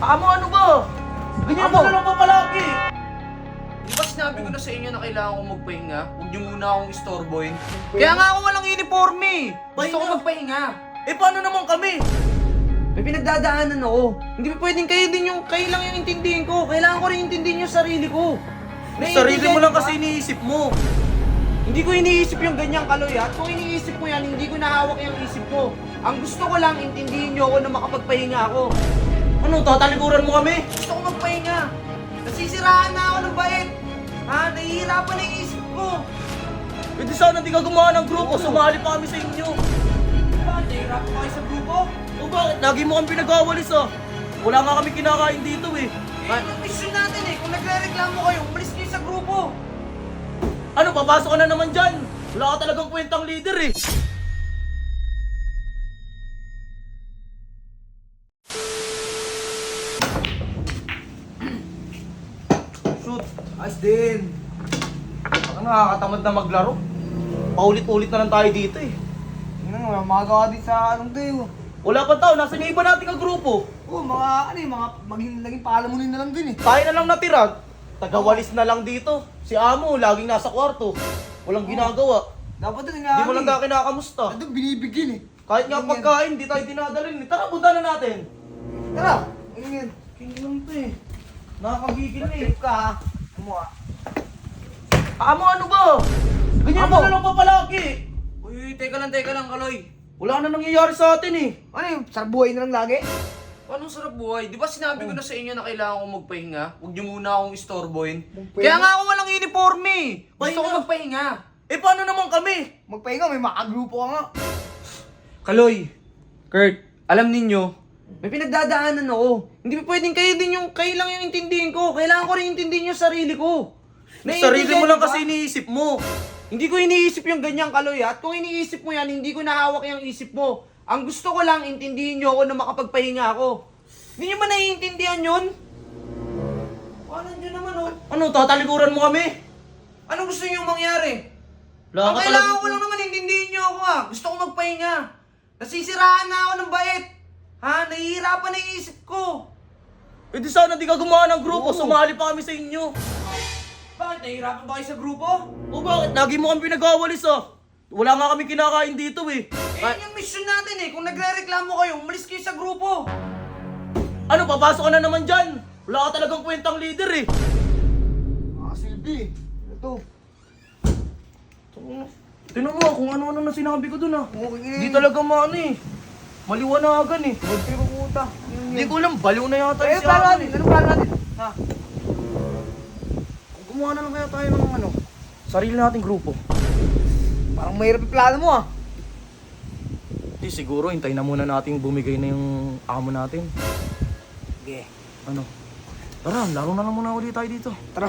Amo, ano ba? Ganyan Amo. ka na lang ba palagi? Di ba sinabi ko na sa inyo na kailangan ko magpahinga? Huwag niyo muna akong istorbohin. Kaya nga ako walang uniforme. Gusto ko magpahinga. Eh paano naman kami? May pinagdadaanan ako. Hindi ba pwedeng kayo lang yung intindihin ko. Kailangan ko rin intindihin yung sarili ko. Sarili mo lang Naiintindihan kasi ba? iniisip mo. Hindi ko iniisip yung ganyang Kaloy at kung iniisip mo yan, hindi ko nahawak yung isip ko. Ang gusto ko lang, intindihin nyo ako na makapagpahinga ako. Ano, tatalikuran mo kami? Gusto ko magpahinga. Nasisiraan na ako ng bait. Ha? Nahihirapan na yung isip ko. Pwede sana di ka gumawa ng grupo, sumali pa kami sa inyo. Bakit? Nahihirapan pa kayo sa grupo? O bakit? Lagi mo kami pinag-awalis ah. Wala nga kami kinakain dito eh. Eh, yung mission natin eh. Kung nagre-reklamo kayo, umalis kayo sa grupo. Ano, papasok ka na naman dyan. Wala ka talagang kwentang leader eh. Shoot, ayos din. Baka nakakatamad na maglaro. Paulit-ulit na lang tayo dito eh. Ano, magawa din sa anong tayo. Wala pa tao, nasa iba nating grupo. Oh, naging palamunin na lang din eh. Tayo na lang natira. Tagawalis na lang dito. Si Amo, laging nasa kwarto. Walang ginagawa. Dapat din Hindi mo lang na kinakamusta. Ito binibigyan eh. Kahit nga pagkain, di tayo dinadalhin eh. Tara, punta na natin. Tara, ayun. King lang to eh. Nakakagigil na eh. Trip ka ha. Ano ah. Amo, ano ba? Ganyan Amo. ka na lang ba palagi? Uy, teka lang Kaloy. Wala na nangyayari sa atin eh. Ano yung sarap buhay na lang lagi? Anong sarap buhay? Di ba sinabi ko na sa inyo na kailangan ko magpahinga? Huwag niyo muna akong istorbohin. Magpahinga? Kaya nga ako walang uniforme. Gusto ko Pahinga. magpahinga. Eh paano naman kami? Magpahinga, may makagrupo ka nga. Kaloy, Kurt, alam ninyo, may pinagdadaanan ako. Hindi ba pwedeng kayo lang yung intindihin ko. Kailangan ko rin intindihin yung sarili ko. Sarili mo lang ba? kasi iniisip mo. Hindi ko iniisip yung ganyang Kaloy at kung iniisip mo yan, hindi ko nahawak yung isip mo. Ang gusto ko lang, intindihin nyo ako na makapagpahinga ako. Hindi nyo ba naiintindihan yun? Paano nyo naman oh? Ano, tatalikuran mo kami? Anong gusto nyo mangyari? Wala Ang ka kailangan talaga- ko lang naman intindihin nyo ako ah. Gusto ko magpahinga. Nasisiraan na ako ng bait. Ha? Nahihirapan na yung isip ko. Pwede sana di ka gumawa ng grupo, Oo. sumali pa kami sa inyo. Bakit? Nahihirapan ba kayo sa grupo? O bakit? Lagi mo kami pinag-awalis ah. Wala nga kami kinakain dito eh. Eh, yun yung mission natin eh. Kung nagre-reklamo kayo, umalis kayo sa grupo. Ano, papasok ka na naman dyan. Wala ka talagang kwentang leader eh. Silbi. Ito. Tinan mo kung ano-ano na sinabi ko dun ah. Okay. Hindi talaga maano eh. Maliwanagan eh. Road trip ko puta. Hindi ko alam, baliw na yata Eh, yung si plano Amo natin. eh. Anong plano natin? Ha? Gumawa na lang kaya tayo ng ano, sarili nating grupo. Parang mahirap yung plano mo ah. Hindi siguro, hintayin na muna nating bumigay na yung amo natin. Sige. Ano? Tara, laro na lang muna ulit tayo dito. Tara.